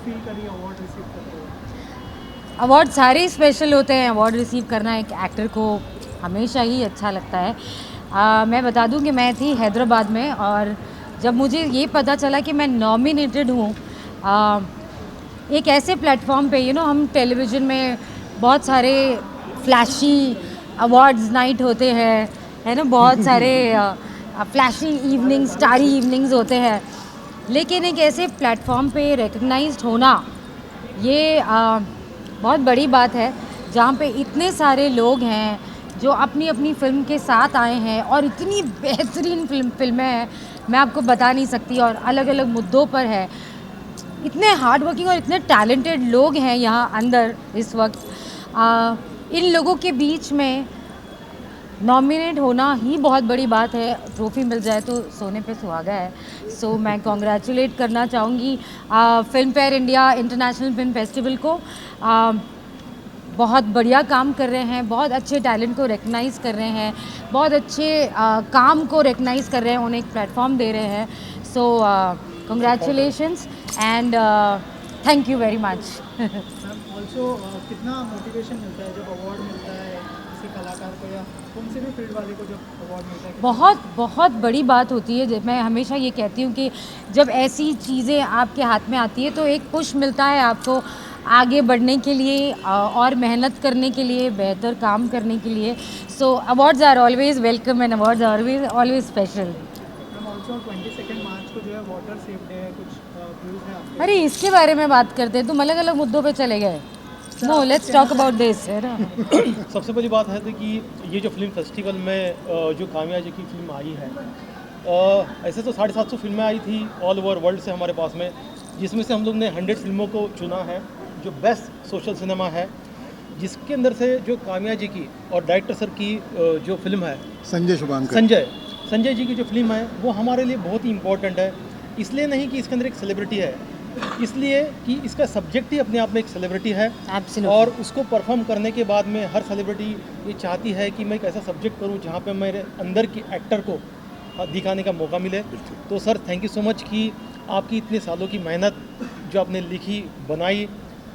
Feel करिए award receive करते हो? अवार्ड सारे ही स्पेशल होते हैं। अवार्ड रिसीव करना एक एक्टर को हमेशा ही अच्छा लगता है। मैं बता दूं कि मैं थी हैदराबाद में, और जब मुझे ये पता चला कि मैं नॉमिनेटेड हूँ एक ऐसे प्लेटफॉर्म पे, हम टेलीविज़न में बहुत सारे फ्लैशी अवार्ड्स नाइट होते हैं, है ना, बहुत सारे फ्लैशी इवनिंग्स, स्टारी इवनिंग्स होते हैं, लेकिन एक ऐसे प्लेटफॉर्म पे रिकग्नाइज्ड होना, ये बहुत बड़ी बात है, जहाँ पे इतने सारे लोग हैं जो अपनी अपनी फिल्म के साथ आए हैं, और इतनी बेहतरीन फिल्में हैं, मैं आपको बता नहीं सकती, और अलग अलग मुद्दों पर है। इतने हार्ड वर्किंग और इतने टैलेंटेड लोग हैं यहाँ अंदर इस वक्त। इन लोगों के बीच में नॉमिनेट होना ही बहुत बड़ी बात है। ट्रॉफी मिल जाए तो सोने पे सुहागा है। सो मैं कॉन्ग्रेचुलेट करना चाहूँगी film fair India international film festival को। बहुत बढ़िया काम कर रहे हैं, बहुत अच्छे टैलेंट को रिकग्नाइज़ कर रहे हैं, बहुत अच्छे काम को रिकग्नाइज़ कर रहे हैं, उन्हें एक प्लेटफॉर्म दे रहे हैं। सो congratulations and thank you very much. Ma'am also कितना मोटिवेशन मिलता है जब अवार्ड मिलता है किसी कलाकार को या कौन से भी फील्ड वाले को जब अवार्ड मिलता है? बहुत बहुत बड़ी बात होती है। मैं हमेशा ये कहती हूँ कि जब ऐसी चीज़ें आपके हाथ में आती है तो एक पुश मिलता है आपको आगे बढ़ने के लिए, और मेहनत करने के लिए, बेहतर काम करने के लिए। So awards are always welcome and awards are always always special. Ma'am also 22 मार्च को जो है वाटर सेफ डे है, कुछ व्यूज़ है आपके? अरे इसके बारे में बात करते हैं, तुम अलग अलग मुद्दों पे चले गए। No, let's talk about this, है ना। सबसे पहली बात है तो कि ये जो फिल्म फेस्टिवल में जो कामयाब जी की फिल्म आई है, ऐसे तो 750 फिल्में आई थी ऑल ओवर वर्ल्ड से हमारे पास में, जिसमें से हम लोग ने 100 फिल्मों को चुना है जो बेस्ट सोशल सिनेमा है, जिसके अंदर से जो कामयाब जी की और डायरेक्टर सर की जो फिल्म है संजय जी की जो फिल्म है वो हमारे लिए बहुत ही इम्पोर्टेंट है। इसलिए नहीं कि इसके अंदर एक सेलिब्रिटी है, इसलिए कि इसका सब्जेक्ट ही अपने आप में एक सेलिब्रिटी है। Absolutely. और उसको परफॉर्म करने के बाद में हर सेलिब्रिटी ये चाहती है कि मैं एक ऐसा सब्जेक्ट करूं जहां पे मेरे अंदर की एक्टर को दिखाने का मौका मिले। तो sir thank you so much कि आपकी इतने सालों की मेहनत जो आपने लिखी, बनाई,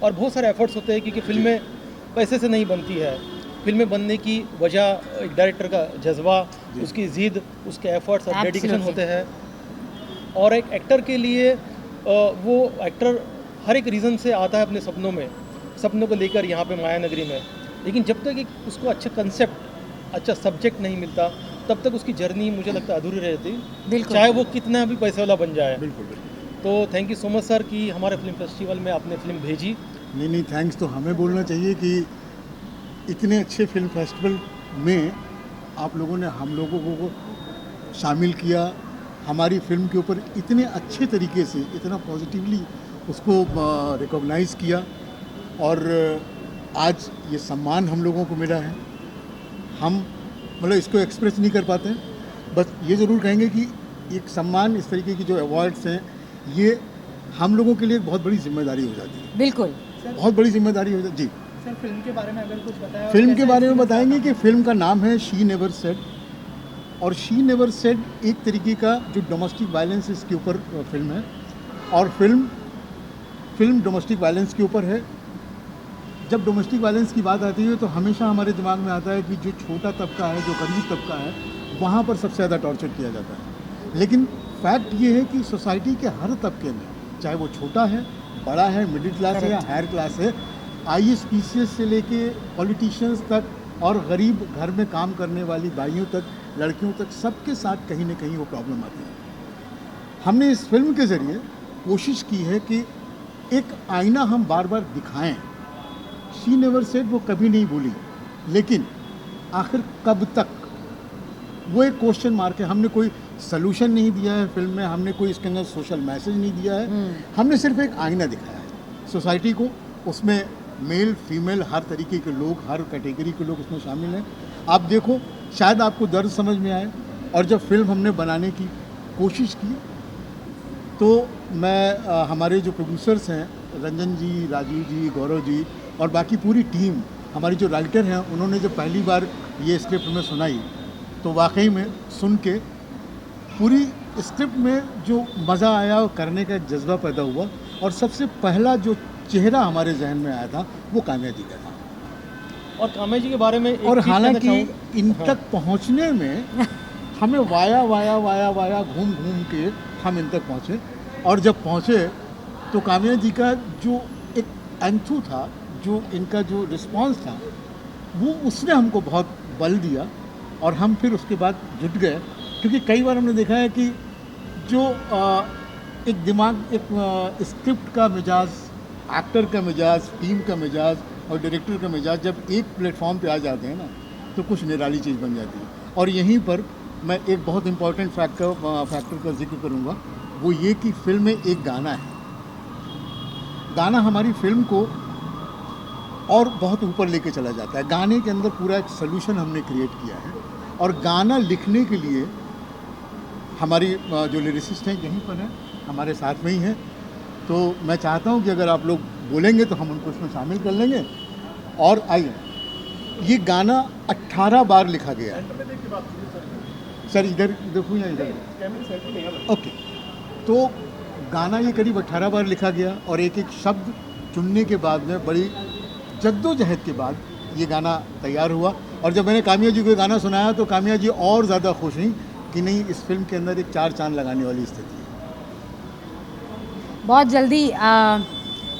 और बहुत सारे एफर्ट्स होते हैं क्योंकि फिल्में पैसे से नहीं बनती है। फिल्में बनने की वजह एक डायरेक्टर का जज्बा, उसकी ज़िद, उसके एफर्ट्स और डेडिकेशन होते हैं। और एक एक्टर के लिए वो एक्टर हर एक रीज़न से आता है अपने सपनों को लेकर यहाँ पे माया नगरी में, लेकिन जब तक एक उसको अच्छा कंसेप्ट, अच्छा सब्जेक्ट नहीं मिलता, तब तक उसकी जर्नी मुझे लगता है अधूरी रहती, चाहे वो कितना भी पैसे वाला बन जाए। बिल्कुल। तो thank you so much sir कि हमारे फिल्म फेस्टिवल में आपने फिल्म भेजी। नहीं, थैंक्स तो हमें बोलना चाहिए कि इतने अच्छे फिल्म फेस्टिवल में आप लोगों ने हम लोगों को शामिल किया, हमारी फिल्म के ऊपर इतने अच्छे तरीके से, इतना पॉजिटिवली उसको रिकॉग्नाइज़ किया, और आज ये सम्मान हम लोगों को मिला है। हम मतलब इसको एक्सप्रेस नहीं कर पाते हैं, बस ये ज़रूर कहेंगे कि एक सम्मान, इस तरीके की जो अवार्ड्स हैं, ये हम लोगों के लिए एक बहुत बड़ी जिम्मेदारी हो जाती है। बिल्कुल, बहुत बड़ी जिम्मेदारी हो जाती। जी सर फिल्म के बारे में अगर कुछ बताया, फिल्म के बारे में बताएंगे कि फिल्म का नाम है शी नेवर सेड, और शी नेवर सेड एक तरीके का जो डोमेस्टिक वायलेंस इसके ऊपर फिल्म है, और फिल्म डोमेस्टिक वायलेंस के ऊपर है। जब डोमेस्टिक वायलेंस की बात आती है तो हमेशा हमारे दिमाग में आता है कि जो छोटा तबका है, जो गरीब तबका है, वहाँ पर सबसे ज़्यादा टॉर्चर किया जाता है। लेकिन फैक्ट ये है कि सोसाइटी के हर तबके में, चाहे वो छोटा है, बड़ा है, मिडिल क्लास है या हायर क्लास है, IAS PCS से लेके पॉलिटिशियंस तक और गरीब घर में काम करने वाली भाइयों तक, लड़कियों तक, सबके साथ कहीं ना कहीं वो प्रॉब्लम आती है। हमने इस फिल्म के ज़रिए कोशिश की है कि एक आईना हम बार बार दिखाएं। शी नेवर सेड वो कभी नहीं बोली, लेकिन आखिर कब तक, वो एक क्वेश्चन मार्क है। हमने कोई सलूशन नहीं दिया है फिल्म में, हमने कोई इसके अंदर सोशल मैसेज नहीं दिया है, हमने सिर्फ एक आईना दिखाया है सोसाइटी को। उसमें मेल फीमेल हर तरीके के लोग, हर कैटेगरी के लोग उसमें शामिल हैं। आप देखो, शायद आपको दर्द समझ में आए, और जब फिल्म हमने बनाने की कोशिश की तो मैं हमारे जो प्रोड्यूसर्स हैं, रंजन जी, राजीव जी, गौरव जी और बाकी पूरी टीम, हमारी जो राइटर हैं, उन्होंने जब पहली बार ये स्क्रिप्ट में सुनाई तो वाकई में सुन के पूरी स्क्रिप्ट में जो मज़ा आया और करने का एक जज्बा पैदा हुआ, और सबसे पहला जो चेहरा हमारे जहन में आया था वो काम्या जी का था। और काम्या जी के बारे में एक और चीज़ कहना हालांकि चाहूँगा। इन हाँ। तक पहुंचने में हमें वाया घूम घूम के हम इन तक पहुंचे, और जब पहुंचे तो काम्या जी का जो एक एंथू था, जो इनका जो रिस्पांस था, वो उसने हमको बहुत बल दिया और हम फिर उसके बाद जुट गए। क्योंकि कई बार हमने देखा है कि जो एक दिमाग, एक स्क्रिप्ट का मिजाज, एक्टर का मिजाज, टीम का मिजाज और डायरेक्टर का मिजाज जब एक प्लेटफॉर्म पे आ जाते हैं ना, तो कुछ निराली चीज़ बन जाती है। और यहीं पर मैं एक बहुत इंपॉर्टेंट फैक्टर का जिक्र करूँगा, वो ये कि फिल्म में एक गाना है। गाना हमारी फिल्म को और बहुत ऊपर लेके चला जाता है। गाने के अंदर पूरा एक सोल्यूशन हमने क्रिएट किया है, और गाना लिखने के लिए हमारी जो लिरिसिस्ट हैं यहीं पर हैं, हमारे साथ में ही हैं। तो मैं चाहता हूं कि अगर आप लोग बोलेंगे तो हम उनको इसमें शामिल कर लेंगे। और आइए, ये गाना 18 बार लिखा गया है। सर इधर देखो या इधर, ओके। तो गाना ये करीब 18 बार लिखा गया, और एक एक शब्द चुनने के बाद में बड़ी जद्दोजहद के बाद ये गाना तैयार हुआ। और जब मैंने काम्या जी को गाना सुनाया तो काम्या जी और ज़्यादा खुश हुई कि नहीं, इस फिल्म के अंदर एक 4 चांद लगाने वाली स्थिति है। बहुत जल्दी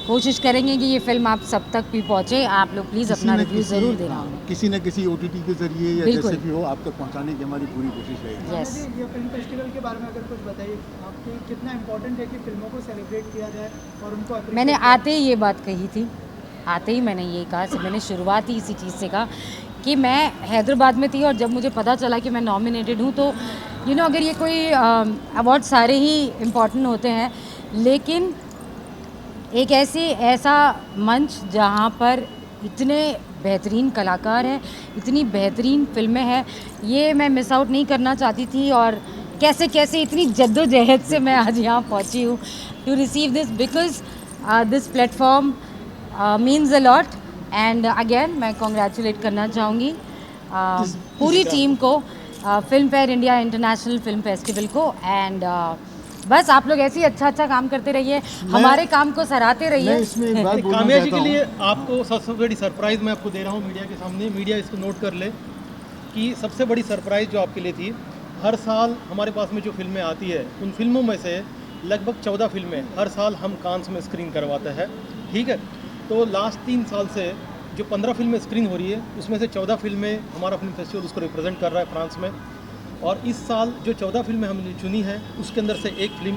कोशिश करेंगे कि ये फिल्म आप सब तक भी पहुँचे। आप लोग प्लीज़ अपना रिव्यू ज़रूर देना। किसी न किसी OTT के जरिए या बिल्कुल। जैसे भी हो आप तक पहुंचाने की हमारी पूरी कोशिश रहेगी। यस। ये फिल्म फेस्टिवल के बारे में अगर कुछ बताइए, आपके कितना इम्पोर्टेंट है कि फिल्मों को सेलिब्रेट किया जाए और उनको appreciate मैंने किया आते ही ये बात कही थी, आते ही मैंने ये कहा, मैंने शुरुआत ही इसी चीज़ से कहा कि मैं हैदराबाद में थी और जब मुझे पता चला कि मैं नॉमिनेटेड हूँ तो अगर ये कोई अवार्ड सारे ही इम्पॉर्टेंट होते हैं, लेकिन एक ऐसा मंच जहाँ पर इतने बेहतरीन कलाकार हैं, इतनी बेहतरीन फिल्में हैं, ये मैं मिस आउट नहीं करना चाहती थी। और कैसे कैसे इतनी जद्दोजहद से मैं आज यहाँ पहुँची हूँ to receive this, because this platform means a lot. And again मैं कॉन्ग्रेचुलेट करना चाहूँगी पूरी टीम को, Filmfare India international film festival को। एंड बस आप लोग ऐसे ही अच्छा काम करते रहिए, हमारे काम को सराहते मैं रहिए। इसमें एक बात बोलना काम्या जी चाहता के लिए हूँ। आपको सबसे बड़ी सरप्राइज़ मैं आपको दे रहा हूँ मीडिया के सामने। मीडिया इसको नोट कर ले कि सबसे बड़ी सरप्राइज़ जो आपके लिए थी, हर साल हमारे पास में जो फिल्में आती है, उन फिल्मों में से लगभग 14 फिल्में हर साल हम कांस में स्क्रीन करवाते हैं, ठीक है। तो लास्ट 3 साल से जो 15 फिल्में स्क्रीन हो रही है, उसमें से 14 फिल्में हमारा फिल्म फेस्टिवल उसको रिप्रेजेंट कर रहा है फ्रांस में। और इस साल जो 14 फिल्में हमने चुनी है, उसके अंदर से एक फिल्म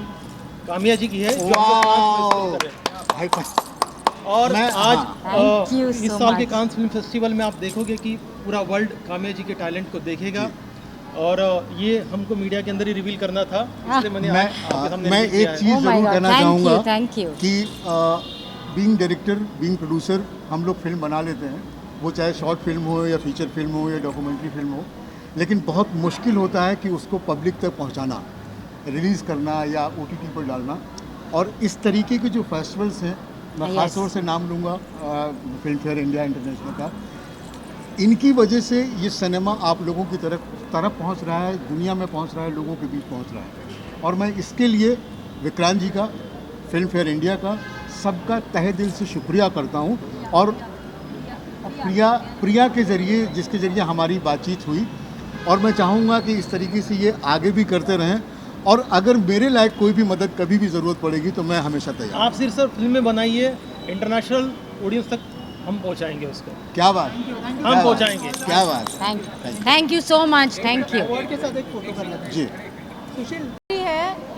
काम्या जी की है जो हमको फ्रांस में screen कर रहे हैं। Hi fi. और मैं- आज Thank you इस so साल के much. कांस फिल्म फेस्टिवल में आप देखोगे कि पूरा वर्ल्ड काम्या जी के टैलेंट को देखेगा। और ये हमको मीडिया के अंदर ही रिवील करना था, इसलिए मैंने मैं आज आपके सामने मैं reveal किया एक है। चीज़ Oh my ज़रूर God, कहना thank you, चाहूँगा thank you. कि बीइंग डायरेक्टर, बीइंग प्रोड्यूसर, हम लोग फिल्म बना लेते हैं, वो चाहे शॉर्ट फिल्म हो या फीचर फिल्म हो या डॉक्यूमेंट्री फिल्म हो, लेकिन बहुत मुश्किल होता है कि उसको पब्लिक तक पहुंचाना, रिलीज़ करना या OTT पर डालना। और इस तरीके के जो फेस्टिवल्स हैं, मैं ख़ास Yes. तौर से नाम लूँगा फिल्म फेयर इंडिया इंटरनेशनल का, इनकी वजह से ये सिनेमा आप लोगों की तरफ पहुंच रहा है, दुनिया में पहुंच रहा है, लोगों के बीच पहुंच रहा है। और मैं इसके लिए विक्रांत जी का, फिल्म फेयर इंडिया का, सबका तहे दिल से शुक्रिया करता हूं। और प्रिया के ज़रिए, जिसके ज़रिए हमारी बातचीत हुई, और मैं चाहूँगा कि इस तरीके से ये आगे भी करते रहें। और अगर मेरे लायक कोई भी मदद कभी भी ज़रूरत पड़ेगी तो मैं हमेशा तैयार। आप सिर्फ फिल्में बनाइए, इंटरनेशनल ऑडियंस तक हम पहुंचाएंगे उसको, क्या बात, हम पहुंचाएंगे। क्या बात। Thank you so much, thank you. Award के साथ एक फोटो कर लेते हैं। जी, सुशील,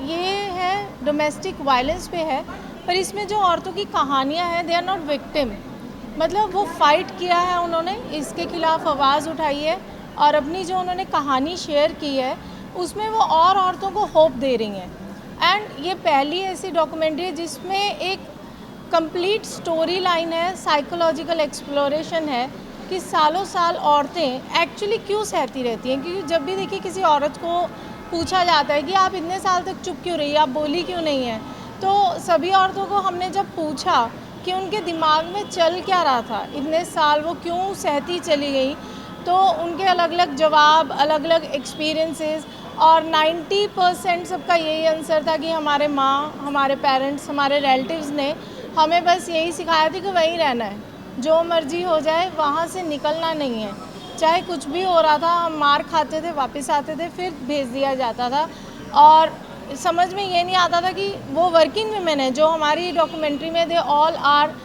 ये है डोमेस्टिक वायलेंस पे है, पर इसमें जो औरतों की कहानियाँ हैं, दे आर नॉट विक्टिम। मतलब वो फाइट किया है, उन्होंने इसके खिलाफ आवाज़ उठाई है, और अपनी जो उन्होंने कहानी शेयर की है उसमें वो और औरतों को होप दे रही हैं। एंड ये पहली ऐसी डॉक्यूमेंट्री है जिसमें एक कंप्लीट स्टोरी लाइन है, साइकोलॉजिकल एक्सप्लोरेशन है कि सालों साल औरतें एक्चुअली क्यों सहती रहती हैं। क्योंकि जब भी देखिए किसी औरत को पूछा जाता है कि आप इतने साल तक चुप क्यों रही, आप बोली क्यों नहीं हैं, तो सभी औरतों को हमने जब पूछा कि उनके दिमाग में चल क्या रहा था, इतने साल वो क्यों सहती चली गई, तो उनके अलग अलग जवाब, अलग अलग एक्सपीरियंसेस और 90% सबका यही आंसर था कि हमारे माँ, हमारे पेरेंट्स, हमारे रिलेटिव्स ने हमें बस यही सिखाया था कि वहीं रहना है, जो मर्जी हो जाए वहाँ से निकलना नहीं है। चाहे कुछ भी हो रहा था, हम मार खाते थे, वापस आते थे, फिर भेज दिया जाता था। और समझ में ये नहीं आता था कि वो वर्किंग वुमेन है जो हमारी डॉक्यूमेंट्री में, they all are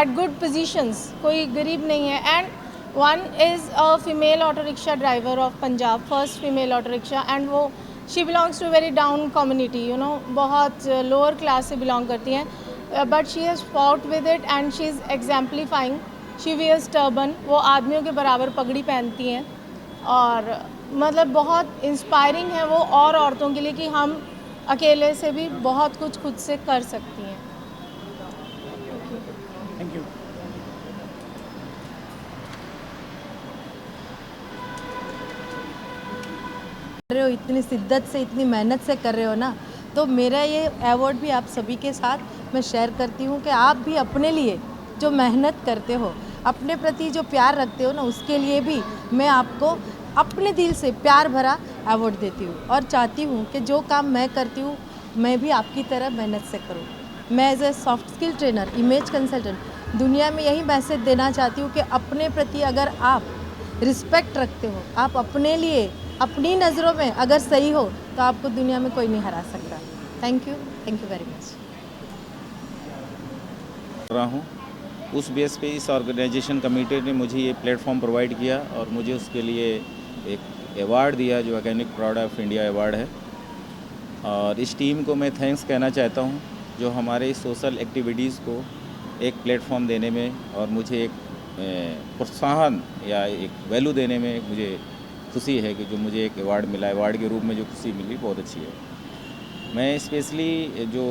at good positions, कोई गरीब नहीं है। And one is a female auto rickshaw driver of Punjab, first female auto rickshaw, and वो she belongs to very down community, you know, बहुत लोअर क्लास से belong करती हैं, but she has fought with it and she is exemplifying. She wears turban, वो आदमियों के बराबर पगड़ी पहनती हैं, और मतलब बहुत इंस्पायरिंग है वो और औरतों के लिए कि हम अकेले से भी बहुत कुछ खुद से कर सकती हैं। Thank you. कर रहे हो, इतनी शिद्दत से, इतनी मेहनत से कर रहे हो ना, तो मेरा ये अवार्ड भी आप सभी के साथ मैं शेयर करती हूँ कि आप भी अपने लिए जो मेहनत करते हो, अपने प्रति जो प्यार रखते हो ना, उसके लिए भी मैं आपको अपने दिल से प्यार भरा अवार्ड देती हूँ और चाहती हूँ कि जो काम मैं करती हूँ मैं भी आपकी तरह मेहनत से करूँ। मैं as a soft skill trainer, image consultant, दुनिया में यही मैसेज देना चाहती हूँ कि अपने प्रति अगर आप रिस्पेक्ट रखते हो, आप अपने लिए अपनी नज़रों में अगर सही हो, तो आपको दुनिया में कोई नहीं हरा सकता। Thank you very much. रहा हूँ उस बेस पे इस ऑर्गेनाइजेशन कमेटी ने मुझे ये प्लेटफॉर्म प्रोवाइड किया और मुझे उसके लिए एक अवार्ड दिया जो organic product of India award है। और इस टीम को मैं थैंक्स कहना चाहता हूँ जो हमारे सोशल एक्टिविटीज़ को एक प्लेटफॉर्म देने में और मुझे एक प्रोत्साहन या एक वैल्यू देने में मुझे खुशी है कि जो मुझे एक अवार्ड मिला, अवार्ड के रूप में जो खुशी मिली बहुत अच्छी है। मैं स्पेशली जो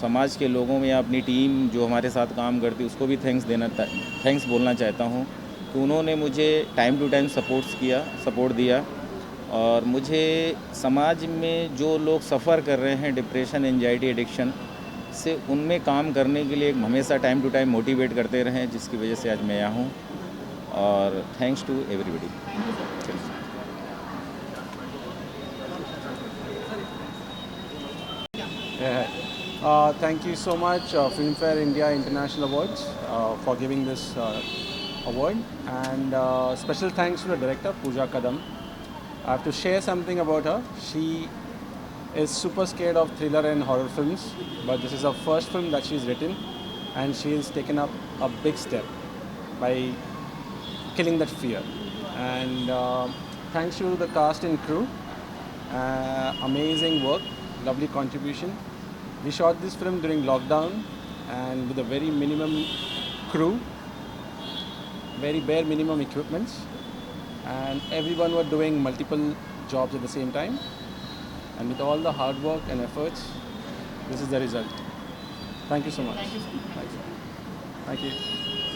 समाज के लोगों में या अपनी टीम जो हमारे साथ काम करती है उसको भी थैंक्स बोलना चाहता हूँ कि उन्होंने मुझे टाइम टू टाइम सपोर्ट दिया और मुझे समाज में जो लोग सफ़र कर रहे हैं डिप्रेशन, एंजाइटी, एडिक्शन से, उनमें काम करने के लिए हमेशा टाइम टू टाइम मोटिवेट करते रहे, जिसकी वजह से आज मैं यहाँ हूँ। और thanks to everybody. Yeah. Thank you so much, Filmfare India International Awards, for giving this award, and special thanks to the director, Pooja Kadam. I have to share something about her. She is super scared of thriller and horror films, but this is her first film that she's written, and she has taken up a big step by killing that fear. And thanks to the cast and crew, amazing work, lovely contribution. We shot this film during lockdown and with a very minimum crew, very bare minimum equipments, and everyone were doing multiple jobs at the same time. And with all the hard work and efforts, this is the result. Thank you so much. Thank you. Thank you.